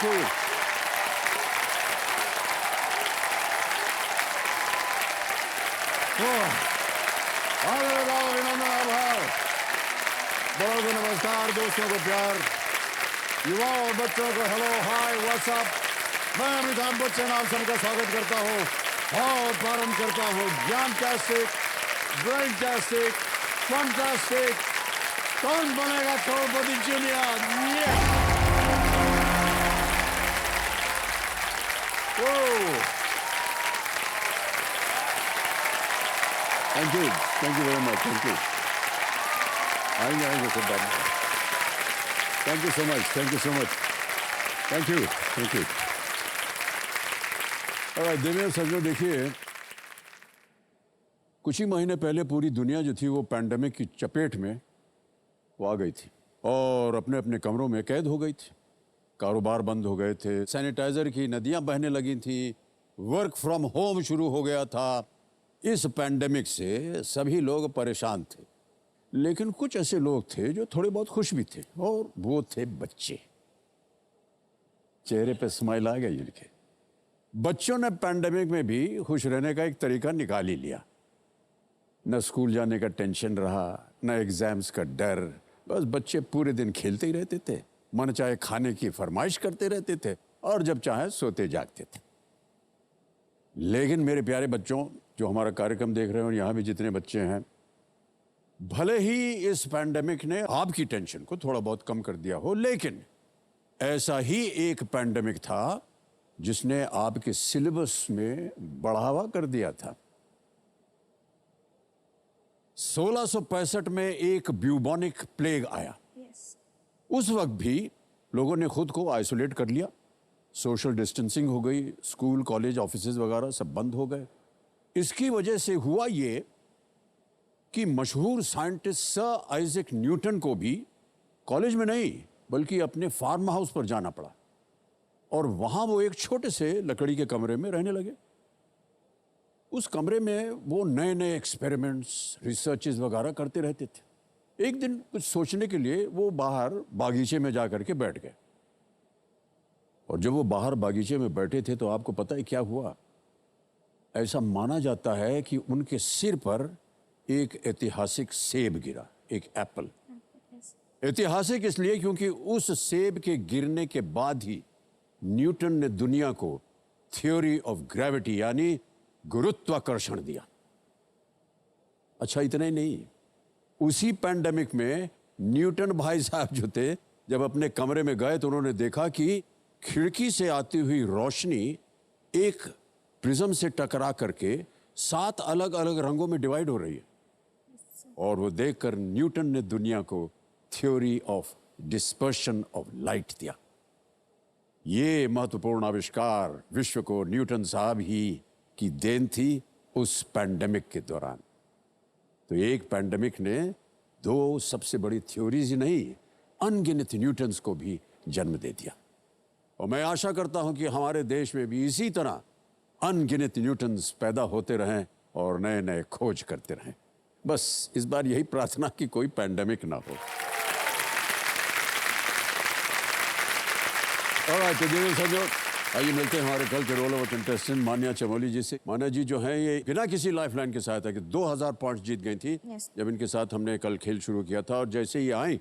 Thank you. विनम्र आभार, बड़ों को नमस्कार, दोस्तों को प्यार, युवाओं और बच्चों को हेलो हाय व्हाट्सअप। मैं अमिताभ बच्चन आप सबका स्वागत करता हूँ और प्रारंभ करता हूँ ज्ञानटास्टिक, ब्रेनटास्टिक, fantastic, Kaun Banega Crorepati junior. Thank you very much, thank you. आएंगे खुद बात। Thank you so much, thank you so much, thank you, thank you. Devendra सज्जनों, देखिए, कुछ ही महीने पहले पूरी दुनिया जो थी वो पैंडेमिक की चपेट में वो आ गई थी और अपने अपने कमरों में कैद हो गई थी। कारोबार बंद हो गए थे, सैनिटाइजर की नदियां बहने लगी थी, वर्क फ्रॉम होम शुरू हो गया था। इस पैंडेमिक से सभी लोग परेशान थे, लेकिन कुछ ऐसे लोग थे जो थोड़े बहुत खुश भी थे, और वो थे बच्चे। चेहरे पे स्माइल आ गई इनके। बच्चों ने पैंडेमिक में भी खुश रहने का एक तरीका निकाल ही लिया। न स्कूल जाने का टेंशन रहा, न एग्जाम्स का डर। बस बच्चे पूरे दिन खेलते ही रहते थे, मन चाहे खाने की फरमाइश करते रहते थे और जब चाहे सोते जागते थे। लेकिन मेरे प्यारे बच्चों, जो हमारा कार्यक्रम देख रहे हैं और यहाँ भी जितने बच्चे हैं, भले ही इस पैंडेमिक ने आपकी टेंशन को थोड़ा बहुत कम कर दिया हो, लेकिन ऐसा ही एक पैंडेमिक था जिसने आपके सिलेबस में बढ़ावा कर दिया था। 1665 में एक ब्यूबोनिक प्लेग आया। उस वक्त भी लोगों ने खुद को आइसोलेट कर लिया, सोशल डिस्टेंसिंग हो गई, स्कूल कॉलेज ऑफिसेज वगैरह सब बंद हो गए। इसकी वजह से हुआ ये कि मशहूर साइंटिस्ट सर आइजैक न्यूटन को भी कॉलेज में नहीं बल्कि अपने फार्म हाउस पर जाना पड़ा, और वहां वो एक छोटे से लकड़ी के कमरे में रहने लगे। उस कमरे में वो नए नए एक्सपेरिमेंट्स, रिसर्चेस वगैरह करते रहते थे। एक दिन कुछ सोचने के लिए वो बाहर बागीचे में जाकर के बैठ गए, और जब वो बाहर बागीचे में बैठे थे तो आपको पता है क्या हुआ? ऐसा माना जाता है कि उनके सिर पर एक ऐतिहासिक सेब गिरा, एक एप्पल। ऐतिहासिक इसलिए क्योंकि उस सेब के गिरने के बाद ही न्यूटन ने दुनिया को थ्योरी ऑफ ग्रेविटी यानी गुरुत्वाकर्षण दिया। अच्छा, इतना ही नहीं, उसी पैंडेमिक में न्यूटन भाई साहब जो थे, जब अपने कमरे में गए तो उन्होंने देखा कि खिड़की से आती हुई रोशनी एक प्रिज्म से टकरा करके 7 अलग अलग रंगों में डिवाइड हो रही है, और वो देखकर न्यूटन ने दुनिया को theory of dispersion of light दिया। ये महत्वपूर्ण आविष्कार विश्व को न्यूटन साहब ही की देन थी उस पैंडेमिक के दौरान। तो एक पैंडेमिक ने 2 सबसे बड़ी थ्योरीज ही नहीं, अनगिनत न्यूटन्स को भी जन्म दे दिया। और मैं आशा करता हूं कि हमारे देश में भी इसी तरह अनगिनत न्यूटन्स पैदा होते रहें और नए नए खोज करते रहें। बस इस बार यही प्रार्थना कि कोई पैंडेमिक ना हो। और तो आइए मिलते हैं हमारे कल के रोल ओवर कंटेस्टेंट मान्या चमोली जी से। मान्या जी जो हैं, ये बिना किसी लाइफलाइन के सहायता के 2000 पॉइंट्स जीत गई थी। जब इनके साथ हमने कल खेल शुरू किया था, और जैसे ही आई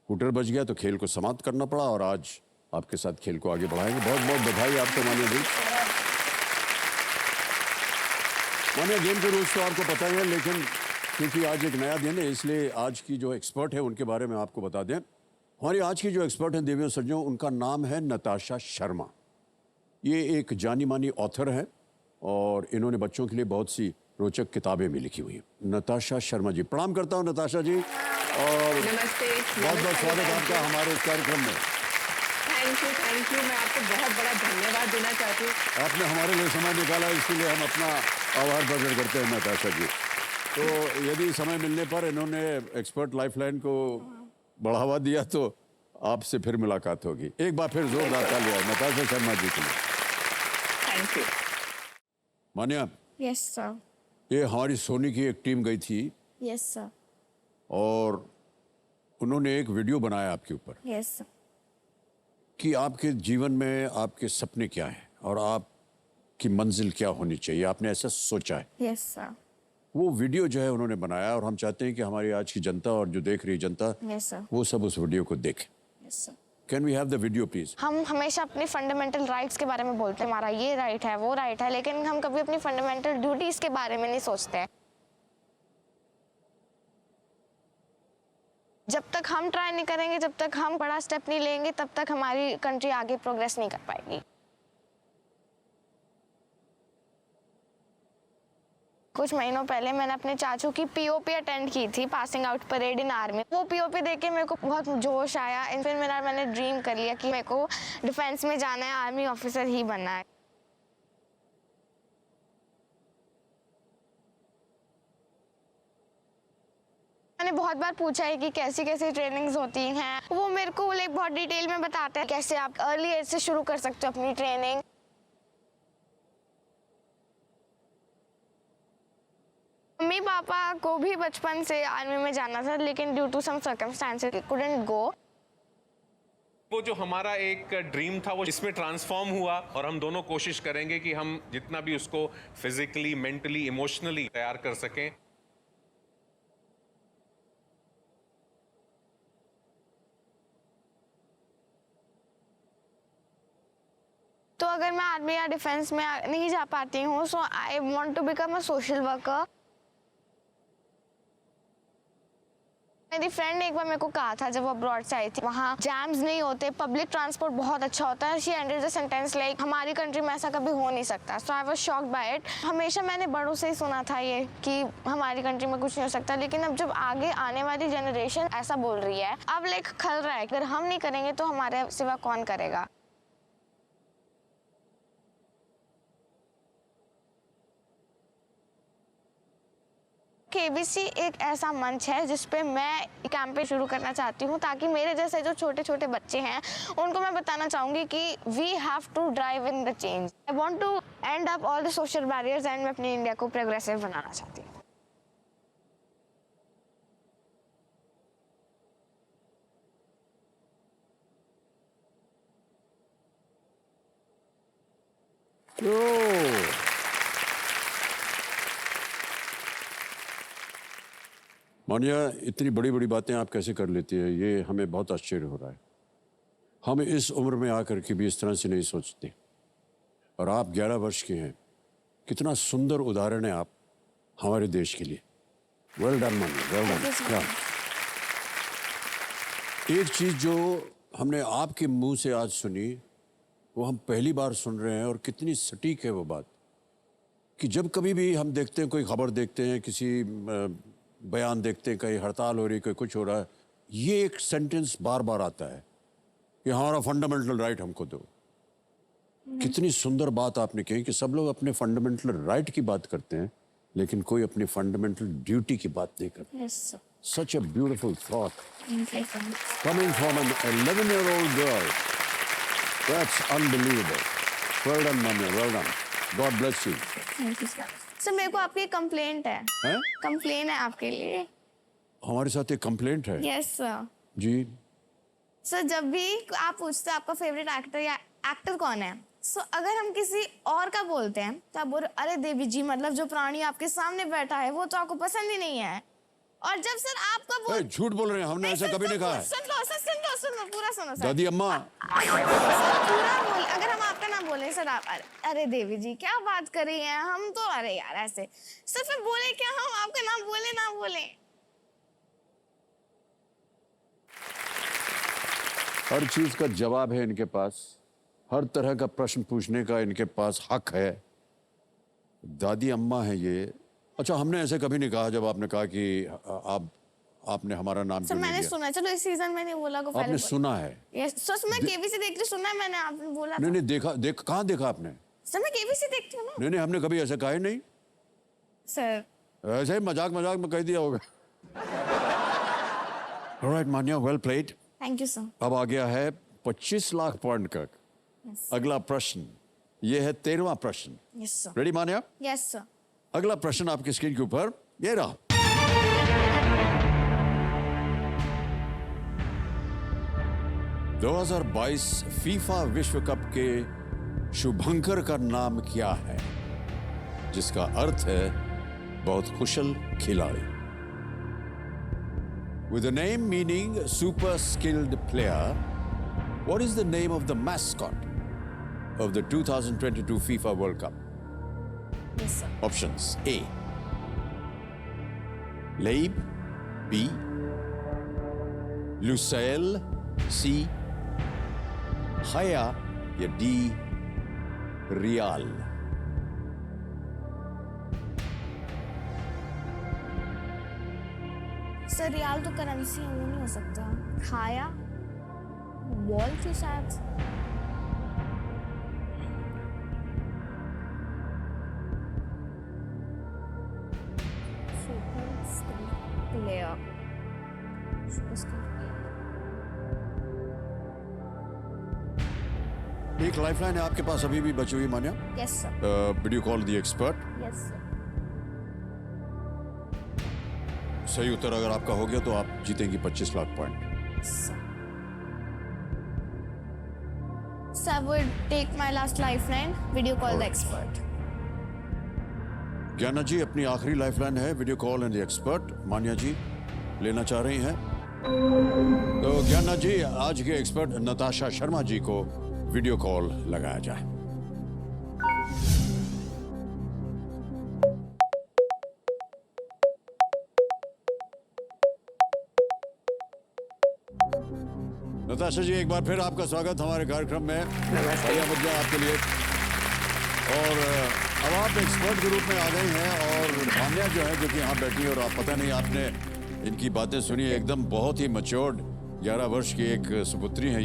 हुटर बज गया तो खेल को समाप्त करना पड़ा, और आज आपके साथ खेल को आगे बढ़ाएंगे। बहुत बहुत बधाई आपको मान्या जी। मान्या, गेम के रूल्स तो आपको पता ही है, लेकिन क्योंकि आज एक नया दिन है इसलिए आज की जो एक्सपर्ट है उनके बारे में आपको बता दें। हमारी आज की जो एक्सपर्ट हैं देवियों सज्जनों, उनका नाम है नताशा शर्मा। ये एक जानी मानी ऑथर है और इन्होंने बच्चों के लिए बहुत सी रोचक किताबें भी लिखी हुई हैं। नताशा शर्मा जी, प्रणाम करता हूँ नताशा जी, और नमस्ते। बहुत बहुत स्वागत आपका हमारे इस कार्यक्रम में। Thank you. मैं आपको बहुत बड़ा धन्यवाद देना चाहती हूँ। आपने हमारे लिए समय निकाला, इसलिए हम अपना आभार प्रकट करते हैं नताशा जी। तो यदि समय मिलने पर इन्होंने एक्सपर्ट लाइफलाइन को बढ़ावा दिया तो आपसे फिर मुलाकात होगी। एक बार फिर जोरदार तालियां नताशा शर्मा जी के लिए। Thank you. Manya, yes sir. ये हमारी सोनी की एक टीम गई थी यस सर। और उन्होंने एक वीडियो बनाया आपके ऊपर। Yes sir. कि आपके जीवन में आपके सपने क्या हैं और आपकी मंजिल क्या होनी चाहिए, आपने ऐसा सोचा है। Yes sir. वो वीडियो जो है उन्होंने बनाया और हम चाहते हैं कि हमारी आज की जनता और जो देख रही है जनता यस सर। वो सब उस वीडियो को देखे। Yes sir. Can we have the video please? हम हमेशा अपने फंडामेंटल राइट्स के बारे में बोलते हैं, हमारा ये राइट है वो राइट है, लेकिन हम कभी अपनी फंडामेंटल ड्यूटीज के बारे में नहीं सोचते हैं। जब तक हम ट्राई नहीं करेंगे, जब तक हम बड़ा स्टेप नहीं लेंगे, तब तक हमारी कंट्री आगे प्रोग्रेस नहीं कर पाएगी। कुछ महीनों पहले मैंने अपने चाचू की पीओपी अटेंड की थी, पासिंग आउट परेड इन आर्मी। वो पीओपी देख के मेरे को बहुत जोश आया। फिर मैंने ड्रीम कर लिया कि मेरे को डिफेंस में जाना है, आर्मी ऑफिसर ही बनना है। मैंने बहुत बार पूछा है कि कैसी कैसी ट्रेनिंग्स होती हैं। वो मेरे को लाइक बहुत डिटेल में बताते हैं कैसे आप अर्ली एज से शुरू कर सकते हो अपनी ट्रेनिंग। मम्मी पापा को भी बचपन से आर्मी में जाना था, लेकिन due to some circumstances couldn't go. वो जो हमारा एक ड्रीम था वो इसमें ट्रांसफॉर्म हुआ और हम दोनों कोशिश करेंगे कि हम जितना भी उसको फिजिकली, मेंटली, इमोशनली तैयार कर सकें। तो अगर मैं आर्मी या डिफेंस में नहीं जा पाती हूँ, so I want to become a social worker. मेरी फ्रेंड ने एक बार मेरे को कहा था जब वो अब्रॉड से आई थी, वहाँ जैम्स नहीं होते, पब्लिक ट्रांसपोर्ट बहुत अच्छा होता है। She ended the sentence like हमारी कंट्री में ऐसा कभी हो नहीं सकता। So I was shocked by it. हमेशा मैंने बड़ों से ही सुना था ये कि हमारी कंट्री में कुछ नहीं हो सकता, लेकिन अब जब आगे आने वाली जनरेशन ऐसा बोल रही है, अब लाइक खल रहा है, अगर हम नहीं करेंगे तो हमारे सिवा कौन करेगा। केबीसी एक ऐसा मंच है जिस पे मैं कैंपेन शुरू करना चाहती हूँ, ताकि मेरे जैसे जो छोटे छोटे बच्चे हैं उनको मैं बताना चाहूँगी कि we have to drive in the change. I want to end up all the social barriers and मैं अपनी इंडिया को प्रोग्रेसिव बनाना चाहती हूँ। मानिया, इतनी बड़ी बड़ी बातें आप कैसे कर लेती है, ये हमें बहुत आश्चर्य हो रहा है। हम इस उम्र में आकर के भी इस तरह से नहीं सोचते, और आप 11 वर्ष के हैं। कितना सुंदर उदाहरण है आप हमारे देश के लिए। वेल डन मानिया, वेल डन। एक चीज़ जो हमने आपके मुंह से आज सुनी, वो हम पहली बार सुन रहे हैं, और कितनी सटीक है वो बात कि जब कभी भी हम देखते हैं, कोई खबर देखते हैं, किसी बयान देखते हैं, कहीं हड़ताल हो रही, कोई कुछ हो रहा है, ये एक सेंटेंस बार बार आता है कि हमारा फंडामेंटल राइट हमको दो। कितनी सुंदर बात आपने कही कि सब लोग अपने फंडामेंटल राइट की बात करते हैं, लेकिन कोई अपनी फंडामेंटल ड्यूटी की बात नहीं करता। Yes, sir. Such a beautiful thought Thank you. coming from an 11-year-old girl. That's unbelievable. Well done, Manya. Well done. God bless you. Thank you, sir. Sir मेरे को आपकी कंप्लेंट है। हैं? कंप्लेन है आपके लिए। हमारे साथ एक कंप्लेंट है। Yes sir. जी। सर जब भी आप पूछते हैं आपका फेवरेट एक्टर या एक्टर कौन है, सो अगर हम किसी और का बोलते हैं तो आप बोल रहे अरे देवी जी, मतलब जो प्राणी आपके सामने बैठा है वो तो आपको पसंद ही नहीं है। और जब सर आपका झूठ बोल रहे हैं, हमने ऐसा कभी नहीं कहा है। सुन लो पूरा सुनो सर। दादी अम्मा, सर पूरा बोल, अगर हम आपका नाम बोले सर, आप अरे देवी जी क्या बात कर रही हैं, हम तो अरे यार ऐसे, सर फिर बोले क्या, हम आपका नाम बोले ना बोले। हर चीज का जवाब है इनके पास, हर तरह का प्रश्न पूछने का इनके पास हक है। दादी अम्मा है ये। अच्छा, हमने ऐसे कभी नहीं कहा जब आपने कहा कि आपने हमारा नाम सर क्यों नहीं मैंने लिया? सुना, चलो इस सीजन में नहीं बोला को आपने सुना है? यस सर, मैं केबीसी देखती हूँ, सुना है मैंने, आपने बोला नहीं था। नहीं, देखा कहाँ देखा आपने? सर मैं केबीसी देखती हूँ ना। नहीं नहीं, हमने कभी ऐसा कहा ही नहीं। सर ऐसे ही मजाक मजाक में कह दिया होगा। Alright Manya, well played. Thank you sir. अब आ गया है 25 लाख पॉइंट का अगला प्रश्न। ये है 13वां प्रश्न। Yes sir. Ready Manya? Yes sir. अगला प्रश्न आपकी स्क्रीन के ऊपर ये रहा। 2022 फीफा विश्व कप के शुभंकर का नाम क्या है, जिसका अर्थ है बहुत कुशल खिलाड़ी? With a name meaning super skilled player, what is the name of the mascot of the 2022 FIFA World Cup? Yes, sir. Options: A. Leib, B. Lusail, C. Haya या D. Real. सर रियाल तो currency है, वो नहीं हो सकता। खाया wall थी शायद। प्लेयर एक लाइफलाइन है आपके पास अभी भी बची हुई Manya. Yes sir. Video call the expert. Yes sir. सही उत्तर अगर आपका हो गया तो आप जीतेंगी 25 lakh point. Sir, I would take my last lifeline. Video call the expert. ज्ञाना जी अपनी आखिरी लाइफलाइन है video call and the expert. Manya ji लेना चाह रही हैं, तो ज्ञाना जी आज के एक्सपर्ट नताशा शर्मा जी को वीडियो कॉल लगाया जाए। नताशा जी एक बार फिर आपका स्वागत हमारे कार्यक्रम में। बढ़िया मुद्दा आपके लिए। और अब आप एक्सपर्ट के रूप में आ गई हैं और मान्या जो है जो कि यहाँ बैठी है और आप पता नहीं आपने इनकी बातें सुनी, एकदम बहुत ही मैच्योर्ड 11 वर्ष की एक सुपुत्री है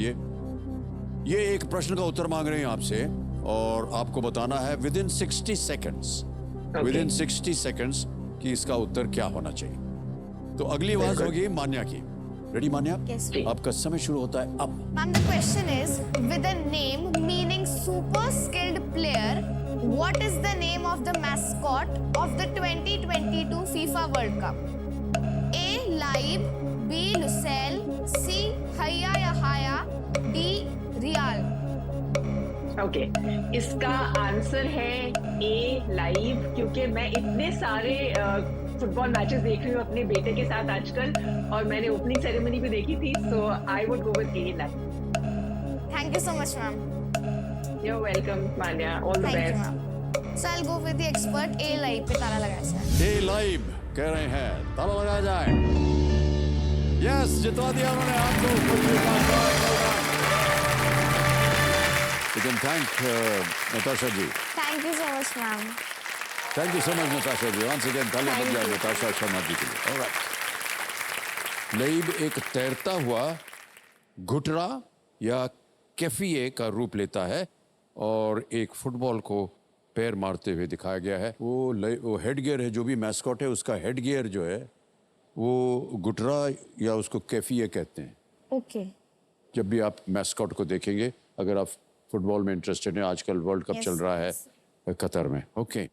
ये एक प्रश्न का उत्तर मांग रही हैं आपसे और आपको बताना है विद इन 60 सेकेंड्स कि इसका उत्तर क्या होना चाहिए। तो अगली आवाज होगी मान्या की। रेडी मान्या? Yes. आपका समय शुरू होता है अब। Ma'am, the question is, with a name meaning super skilled player, what is the name of the mascot of the 2022 FIFA World Cup? A. Laib, B. Lucelle, C. Haya या Haya, D. Real. Okay इसका answer है ए live, क्योंकि मैं इतने सारे football matches देख रही हूँ अपने बेटे के साथ आजकल और मैंने ओपनिंग सेरेमनी भी देखी थी, so I would go with a live. Thank you so much, ma'am. You are welcome Manya, all the Thank you, best. ma'am. So I'll go with the expert A. Laib पे ताला लगाया जाए। ए live कह रहे हैं ताला लगाया जाए। यस, जितवा दिया उन्होंने आपको। You can thank Natasha ji. Thank you so much, ma'am. Thank you so much, Natasha ji. Once again, तालियां बज Thank जाए you. Natasha शर्मा जी के लिए। All right. लईब एक तैरता हुआ घुटरा या कैफिए का रूप लेता है और एक फुटबॉल को पैर मारते हुए दिखाया गया है। वो हेड गियर है, जो भी मैस्कॉट है उसका हेड गियर जो है वो गुटरा या उसको कैफिए कहते हैं। Okay. जब भी आप मैस्कॉट को देखेंगे, अगर आप फुटबॉल में इंटरेस्टेड हैं, आजकल वर्ल्ड कप Yes, चल रहा है yes. कतर में। ओके